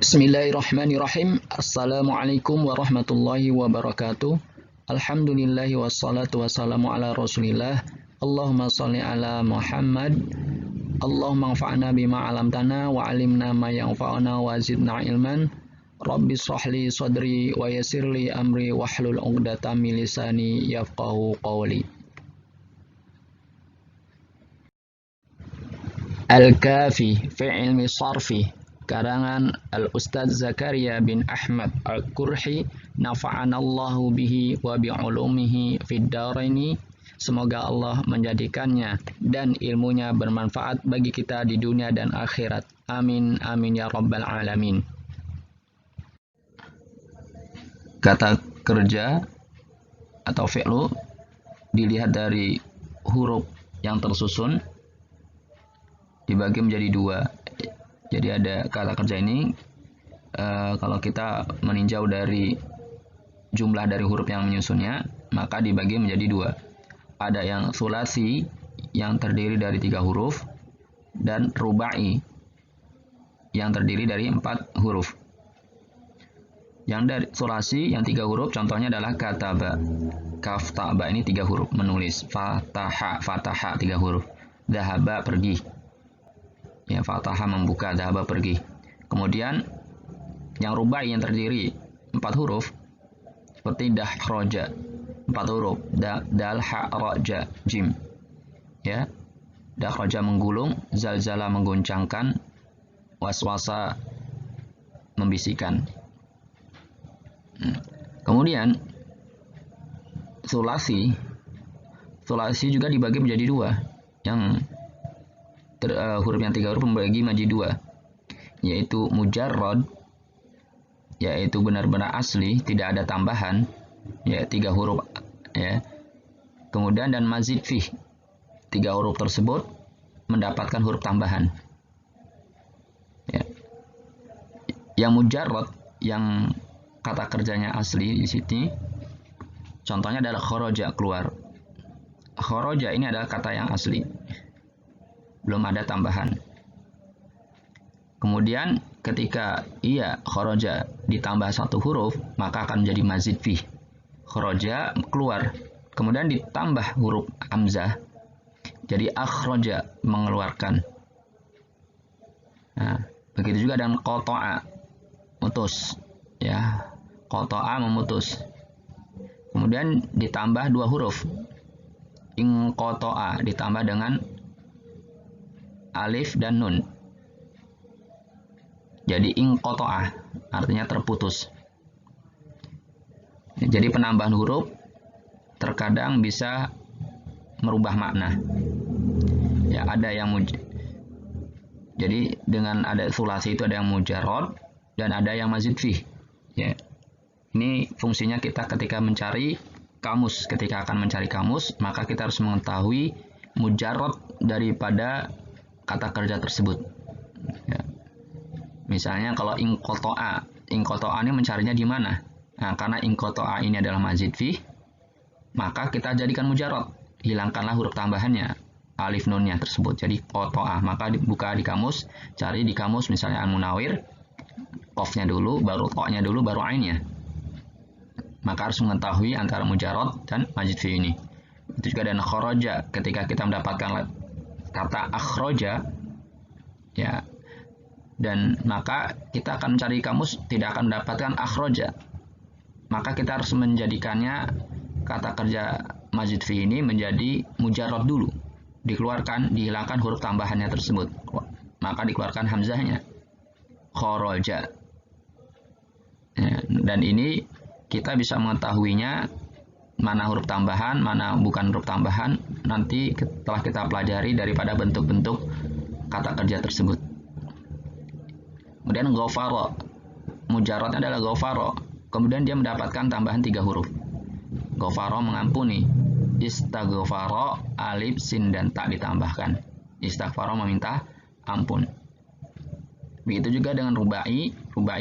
Bismillahirrahmanirrahim. Assalamualaikum warahmatullahi wabarakatuh. Alhamdulillahi wassalatu wassalamu ala rasulillah. Allahumma salli ala Muhammad. Allahumma anfa'na bima alamtana wa alimna ma yanfa'una wa zidna ilman. Rabbi shrahli sadri wa yassirli amri wahlul 'uqdatam min lisani yafqahu qawli. Al-Kafi fi ilmi sarfi, karangan Al-Ustadz Zakaria bin Ahmad Al-Qurhi, nafa'anallahu bihi wa bi'ulumihi fid daraini. Semoga Allah menjadikannya dan ilmunya bermanfaat bagi kita di dunia dan akhirat. Amin amin ya rabbal alamin. Kata kerja atau fi'lu dilihat dari huruf yang tersusun dibagi menjadi dua. Jadi ada kata kerja ini kalau kita meninjau dari jumlah dari huruf yang menyusunnya, maka dibagi menjadi dua. Ada yang sulasi yang terdiri dari 3 huruf dan rubai yang terdiri dari 4 huruf. Yang dari sulasi yang 3 huruf contohnya adalah kataba. Kaf ta ba ini 3 huruf menulis. Fataha 3 huruf. Dhahaba pergi. Ya, fataha membuka, dhahaba pergi. Kemudian yang rubai yang terdiri 4 huruf seperti dahroja 4 huruf, dal ha roja jim. Ya. Dahroja menggulung, zalzala mengguncangkan, waswasa membisikkan. Kemudian sulasi juga dibagi menjadi 2. Yang huruf yang 3 huruf membagi menjadi 2, yaitu mujarrad, yaitu benar-benar asli, tidak ada tambahan, ya 3 huruf, ya. Kemudian dan mazid fih, 3 huruf tersebut mendapatkan huruf tambahan, ya. Yang mujarrad, yang kata kerjanya asli di sini, contohnya adalah kharaja, keluar. Kharaja ini adalah kata yang asli, belum ada tambahan. Kemudian ketika ia kharaja ditambah 1 huruf, maka akan menjadi mazid fih. Kharaja keluar, kemudian ditambah huruf hamzah, jadi akhraja mengeluarkan. Nah, begitu juga dengan qata'a, putus, ya. Qata'a memutus. Kemudian ditambah 2 huruf. Inqata'a ditambah dengan alif dan nun. Jadi inqata'ah artinya terputus. Jadi penambahan huruf terkadang bisa merubah makna. Ya, ada yang jadi dengan ada sulasi itu ada yang mujarrad dan ada yang mazid fih. Ya. Ini fungsinya kita ketika mencari kamus. Ketika akan mencari kamus, maka kita harus mengetahui mujarrad daripada kata kerja tersebut. Ya. Misalnya kalau inqata'a ini mencarinya di mana? Nah, karena inqata'a ini adalah mazid fih, maka kita jadikan mujarrad. Hilangkanlah huruf tambahannya, alif nunnya tersebut. Jadi qata'a, maka buka di kamus, cari di kamus misalnya Al-Munawir, qafnya dulu, baru ta-nya dulu, baru ainnya. Maka harus mengetahui antara mujarrad dan mazid fih ini. Itu juga dengan kharaja, ketika kita mendapatkan kata akhroja, ya, dan maka kita akan mencari kamus tidak akan mendapatkan akhroja, maka kita harus menjadikannya kata kerja mazid fi ini menjadi mujarrad dulu, dihilangkan huruf tambahannya tersebut, maka dikeluarkan hamzahnya, kharaja, ya, dan ini kita bisa mengetahuinya mana huruf tambahan, mana bukan huruf tambahan, nanti setelah kita pelajari daripada bentuk-bentuk kata kerja tersebut. Kemudian ghafara, mujarradnya adalah ghafara, kemudian dia mendapatkan tambahan 3 huruf. Ghafara mengampuni, istaghfara, alif, sin, dan tak ditambahkan. Istaghfara meminta ampun. Begitu juga dengan rubai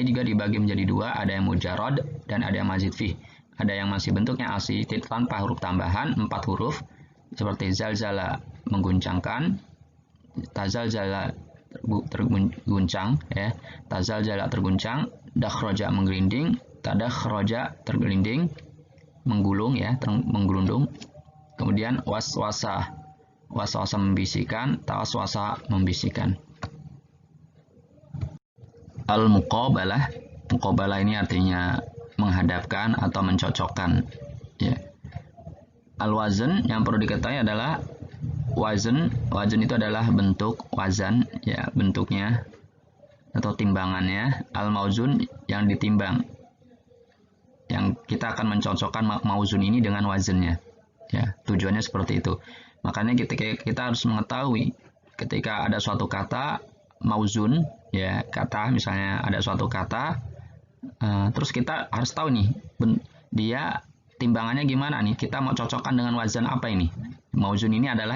juga dibagi menjadi 2, ada yang mujarrad dan ada yang mazid fih. Ada yang masih bentuknya asli tanpa huruf tambahan, 4 huruf, seperti zalzala mengguncangkan, tazalzala terguncang, ya. Tazalzala terguncang, dakhraja menggelinding, tadakhraja tergelinding, menggulung, ya, menggelundung. Kemudian waswasa membisikkan, tawaswasa membisikkan. Al-muqabalah, muqabalah ini artinya menghadapkan atau mencocokkan, ya. Al-wazn yang perlu diketahui adalah wazn itu adalah bentuk wazan, ya, bentuknya atau timbangannya. Al-mauzun yang ditimbang, yang kita akan mencocokkan mauzun ini dengan wazannya, ya. Tujuannya seperti itu. Makanya kita harus mengetahui ketika ada suatu kata mauzun, ya, kata misalnya ada suatu kata, terus kita harus tahu nih dia timbangannya gimana nih, kita mau cocokkan dengan wazan apa ini. Mauzun ini adalah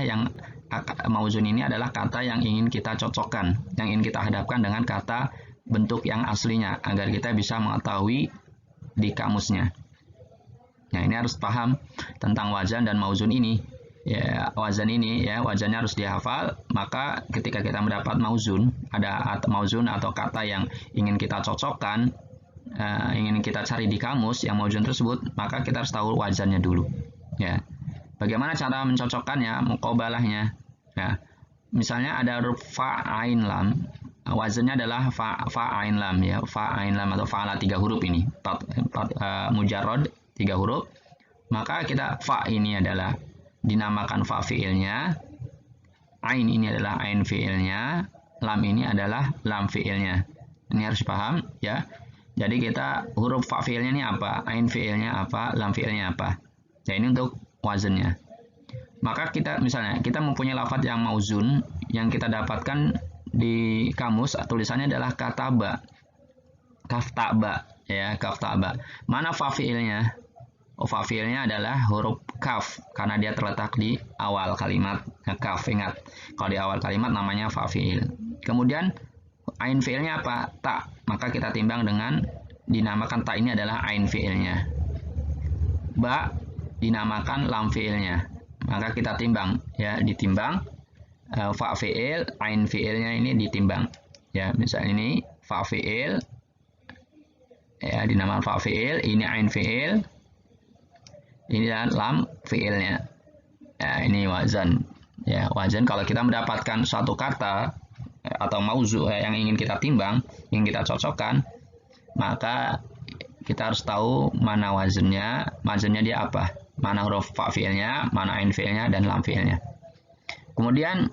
kata yang ingin kita cocokkan, yang ingin kita hadapkan dengan kata bentuk yang aslinya agar kita bisa mengetahui di kamusnya. Nah, ini harus paham tentang wazan dan mauzun ini. Ya, wazan ini, ya, wazannya harus dihafal. Maka ketika kita mendapat mauzun, ada mauzun atau kata yang ingin kita cocokkan, ingin kita cari di kamus yang mauzun tersebut, maka kita harus tahu wazannya dulu, ya. Bagaimana cara mencocokkannya, muqabalahnya? Ya, misalnya ada huruf fa ain lam, wazannya adalah fa ain lam, ya, fa ain lam atau fa'ala 3 huruf ini, mujarrad 3 huruf. Maka kita fa ini adalah dinamakan fa fiilnya, ain ini adalah ain fiilnya, lam ini adalah lam fiilnya. Ini harus paham, ya. Jadi kita huruf fa fiilnya ini apa, ain fiilnya apa, lam fiilnya apa. Ya, ini untuk wazannya. Maka kita misalnya kita mempunyai lafadz yang mauzun yang kita dapatkan di kamus, tulisannya adalah kataba, kaftaba, ya, kaftaba. Mana fa fiilnya? Fa fiilnya adalah huruf kaf karena dia terletak di awal kalimat. Kaf, ingat, kalau di awal kalimat namanya fa fiil. Kemudian ain fiilnya apa? Ta. Maka kita timbang dengan dinamakan ta ini adalah ain fiilnya. Ba dinamakan lam fiilnya. Maka kita timbang, ya, ditimbang fa fiil, ain fiilnya ini ditimbang. Ya, misalnya ini fa fiil, ya, dinamakan fa fiil, ini ain fiil, ini lam fiilnya. Ya, ini wazan. Ya, wazan kalau kita mendapatkan suatu kata atau mauzu yang ingin kita timbang, ingin kita cocokkan, maka kita harus tahu mana wazannya dia apa, mana huruf fa fiilnya, mana ain fiilnya, dan lam fiilnya. Kemudian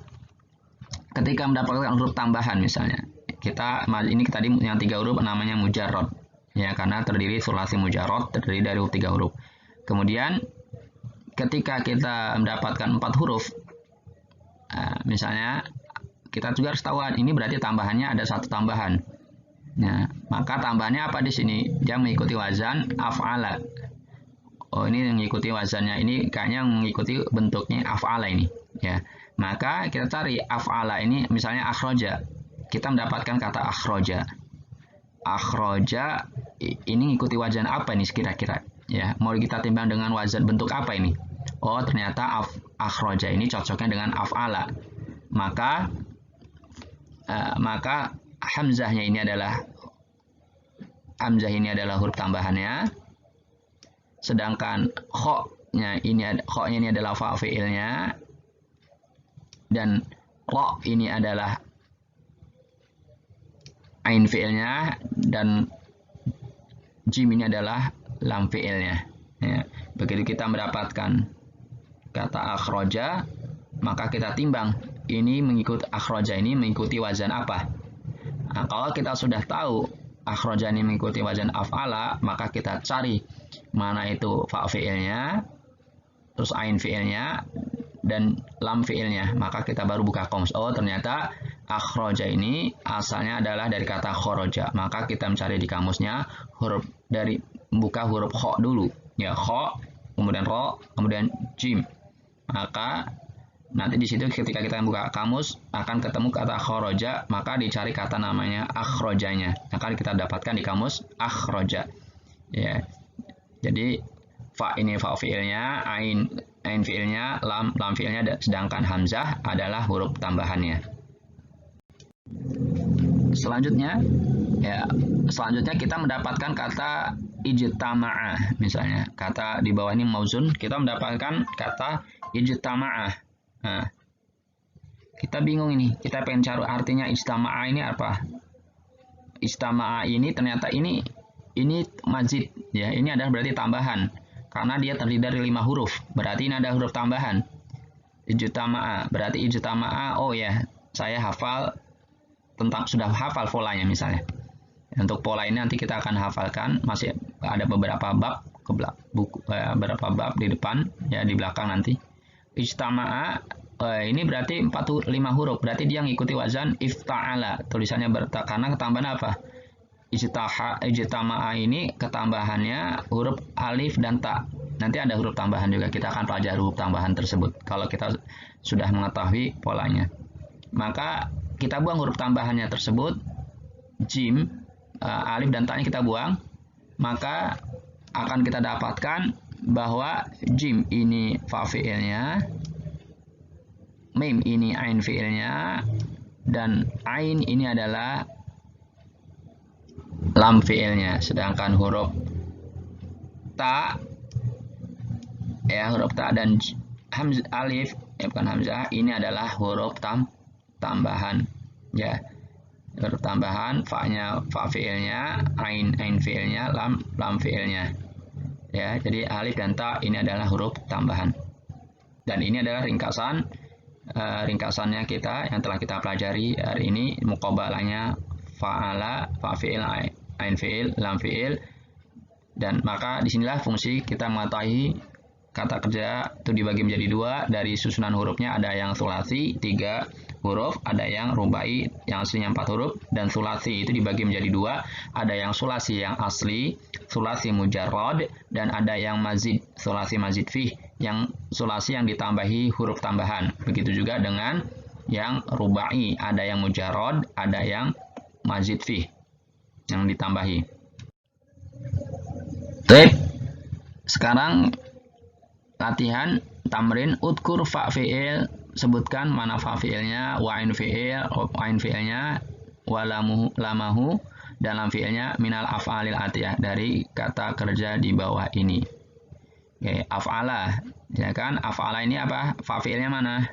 ketika mendapatkan huruf tambahan, misalnya ini tadi yang 3 huruf namanya mujarrad, ya, karena terdiri sulasi mujarrad, terdiri dari 3 huruf. Kemudian ketika kita mendapatkan 4 huruf, misalnya kita juga harus tahu ini berarti tambahannya ada 1 tambahan. Nah, maka tambahannya apa di sini? Dia mengikuti wazan af'ala. Oh, ini mengikuti wazannya, ini kayaknya mengikuti bentuknya af'ala ini, ya. Maka kita cari af'ala ini, misalnya akhroja. Kita mendapatkan kata akhroja. Akhroja ini mengikuti wazan apa ini kira-kira? Ya, mau kita timbang dengan wazan bentuk apa ini? Oh, ternyata akhroja ini cocoknya dengan af'ala. Maka hamzahnya ini adalah huruf tambahannya, sedangkan kho-nya ini adalah fa fiilnya, dan ro ini adalah ain fiilnya, dan jim ini adalah lam fiilnya. Ya, begitu kita mendapatkan kata akhroja, maka kita timbang ini mengikuti wazan apa. Nah, kalau kita sudah tahu akhroja ini mengikuti wazan af'ala, maka kita cari mana itu fa fiilnya, terus ain fiilnya, dan lam fiilnya. Maka kita baru buka kamus. Oh, ternyata akhroja ini asalnya adalah dari kata khoroja. Maka kita mencari di kamusnya buka huruf kho dulu, ya, kho, kemudian ro, kemudian jim. Maka nanti di situ ketika kita buka kamus akan ketemu kata khoroja, maka dicari kata namanya akhrojanya. Akan kita dapatkan di kamus akhroja. Ya. Jadi fa ini fa fiilnya, ain fiilnya, lam fiilnya, sedangkan hamzah adalah huruf tambahannya. Selanjutnya, ya, selanjutnya kita mendapatkan kata ijtama'ah. Misalnya, kata di bawah ini mauzun, kita mendapatkan kata ijtama'ah. Nah, kita bingung ini, kita pengen cari artinya ijtama'ah ini apa? Ijtama'ah ini ternyata ini mazid, ya. Ini adalah berarti tambahan. Karena dia terdiri dari 5 huruf. Berarti ini ada huruf tambahan. Ijtama'ah, berarti ijtama'ah, oh ya, saya hafal sudah hafal polanya misalnya. Untuk pola ini nanti kita akan hafalkan, masih ada beberapa bab beberapa bab di depan, ya, di belakang nanti. Ijtama'a ini berarti 5 huruf, berarti dia mengikuti wazan ifta'ala, tulisannya karena ketambahan apa? Ijtama'a ini ketambahannya huruf alif dan ta. Nanti ada huruf tambahan juga, kita akan pelajari huruf tambahan tersebut kalau kita sudah mengetahui polanya. Maka kita buang huruf tambahannya tersebut, jim, alif dan ta-nya kita buang, maka akan kita dapatkan bahwa jim ini fa fi'ilnya, mim ini ain fi'ilnya, dan ain ini adalah lam fi'ilnya. Sedangkan huruf ta, ya, huruf ta dan hamzah alif, ya bukan hamzah, ini adalah huruf tambahan, ya, huruf tambahan, fa-nya fa fi'ilnya, ain fi'ilnya, lam fi'ilnya, ya. Jadi alif dan ta ini adalah huruf tambahan, dan ini adalah ringkasannya kita yang telah kita pelajari hari ini. Muqabalahnya fa'ala, fa fi'il, ain fi'il, lam fi'il, dan maka disinilah fungsi kita mengetahui kata kerja itu dibagi menjadi 2. Dari susunan hurufnya ada yang sulasi 3 huruf, ada yang rubai yang aslinya 4 huruf, dan sulasi itu dibagi menjadi 2. Ada yang sulasi yang asli, sulasi mujarrad, dan ada yang mazid, sulasi mazid fih, yang sulasi yang ditambahi huruf tambahan. Begitu juga dengan yang rubai, ada yang mujarrad, ada yang mazid fih yang ditambahi. Baik. Sekarang latihan tamrin udkur fa fi'il, sebutkan mana fa fi'ilnya, wa ain fi'ilnya, wa lamahu dan lam fi'ilnya, minal af'alil atiyah, dari kata kerja di bawah ini. Oke, af'ala, ya kan? Af'ala ini apa? Fa fi'ilnya mana?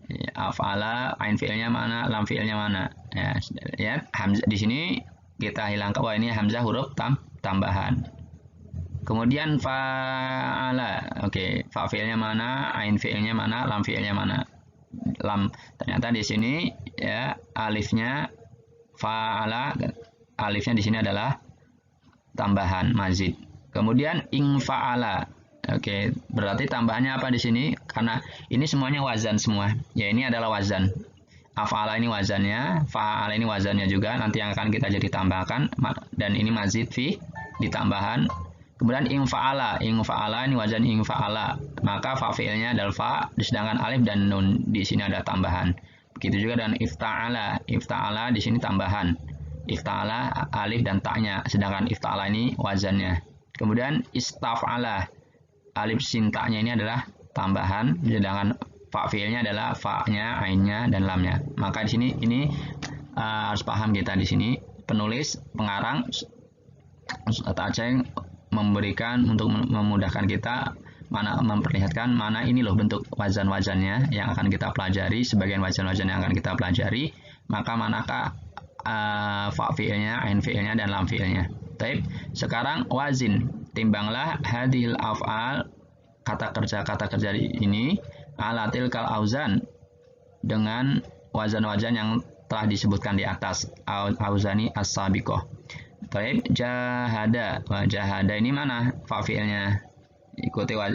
Ya, af'ala, ain fi'ilnya mana? Lam fi'ilnya mana? Ya, hamzah di sini kita hilangkan, bahwa ini hamzah huruf tambahan. Kemudian fa'ala, oke, fa fi'ilnya mana, ain fi'ilnya mana, lam fi'ilnya mana? Lam, ternyata di sini, ya, alifnya fa'ala, alifnya di sini adalah tambahan mazid. Kemudian ing fa'ala, oke, berarti tambahannya apa di sini? Karena ini semuanya wazan semua, ya, ini adalah wazan. Af'ala ini wazannya, fa'ala ini wazannya juga, nanti yang akan kita jadi tambahkan, dan ini mazid fi ditambahan. Kemudian ing fa'ala ini wazan ing fa'ala, maka fa fi'ilnya adalah fa, sedangkan alif dan nun di sini ada tambahan. Begitu juga dengan ifta'ala di sini tambahan, ifta'ala alif dan ta-nya, sedangkan ifta'ala ini wazannya. Kemudian istaf'ala, alif sin ta-nya ini adalah tambahan, sedangkan fa fi'ilnya adalah fa-nya, ainnya, dan lamnya. Maka di sini ini harus paham kita di sini, penulis, pengarang, Ustaz Aceng memberikan untuk memudahkan kita, mana memperlihatkan mana ini loh bentuk wazan-wazannya yang akan kita pelajari, sebagian wazan-wazan yang akan kita pelajari, maka manakah fa fi'ilnya, ain fi'ilnya, dan lam fi'ilnya. Baik, sekarang wazin, timbanglah hadhil af'al, kata kerja ini, ala tilkal auzan, dengan wazan-wazan yang telah disebutkan di atas, auzani as-sabiqah. Baik, jahada. Jahada ini mana fa fi'ilnya?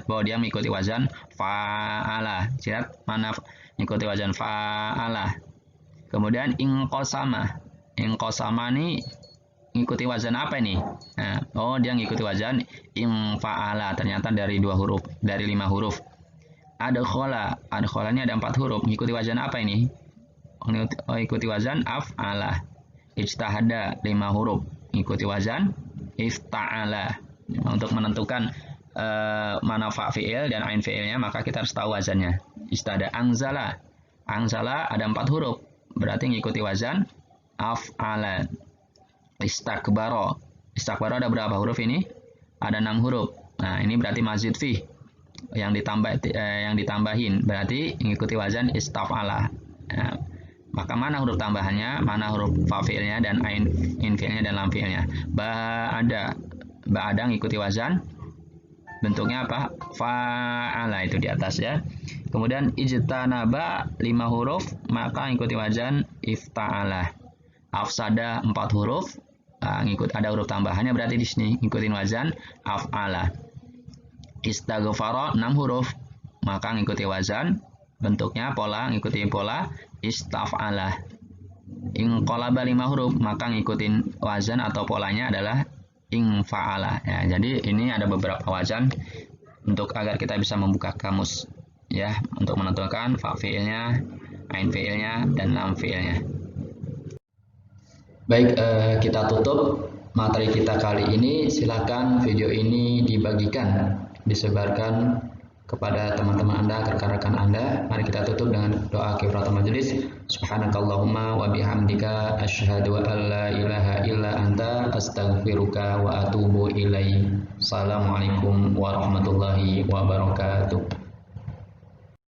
Bahwa dia mengikuti wazan fa'ala. Lihat mana mengikuti wazan fa'ala. Kemudian ingqasama. Ingqasama ini mengikuti wazan apa ini? Nah, oh, dia mengikuti wazan fa'ala. Ternyata dari 2 huruf, dari 5 huruf. Adkhala. Adkhala ini ada 4 huruf. Mengikuti wazan apa ini? Oh, ikuti wazan af'ala. Ijtahada 5 huruf. Ikuti wazan ifta'ala. Untuk menentukan mana fa fi'il dan ain fi'ilnya, maka kita harus tahu wazannya. Istada angzala. Angzala ada 4 huruf. berarti ngikuti wazan af'ala. Istakbaro. Istakbaro ada berapa huruf ini? Ada 6 huruf. Nah, ini berarti mazid fi. Yang ditambahin berarti mengikuti wazan istaf'ala. Nah, maka mana huruf tambahannya, mana huruf fa fi'ilnya dan ain in fi'ilnya dan lam fi'ilnya. Ba'ada ngikuti wazan. Bentuknya apa? Fa'ala itu di atas ya. Kemudian ijtanaba 5 huruf, maka ngikuti wazan ifta'ala. Afsada 4 huruf, ngikut ada huruf tambahannya berarti di sini ngikutin wazan af'ala. Istaghfara 6 huruf, maka ngikuti wazan, bentuknya pola ngikutin pola istaf'ala. Inqalaba 5 huruf, maka ngikutin wazan atau polanya adalah infa'ala. Ya, jadi ini ada beberapa wazan untuk agar kita bisa membuka kamus ya, untuk menentukan fa fi'ilnya, ain fi'ilnya dan lam fi'ilnya. Baik, kita tutup materi kita kali ini. Silakan video ini dibagikan, disebarkan kepada teman-teman Anda, rekan-rekan Anda. Mari kita tutup dengan doa kifaratul majelis. Subhanakallahumma wa bihamdika asyhadu an la ilaha illa anta astaghfiruka wa atubu ilaik. Assalamualaikum warahmatullahi wabarakatuh.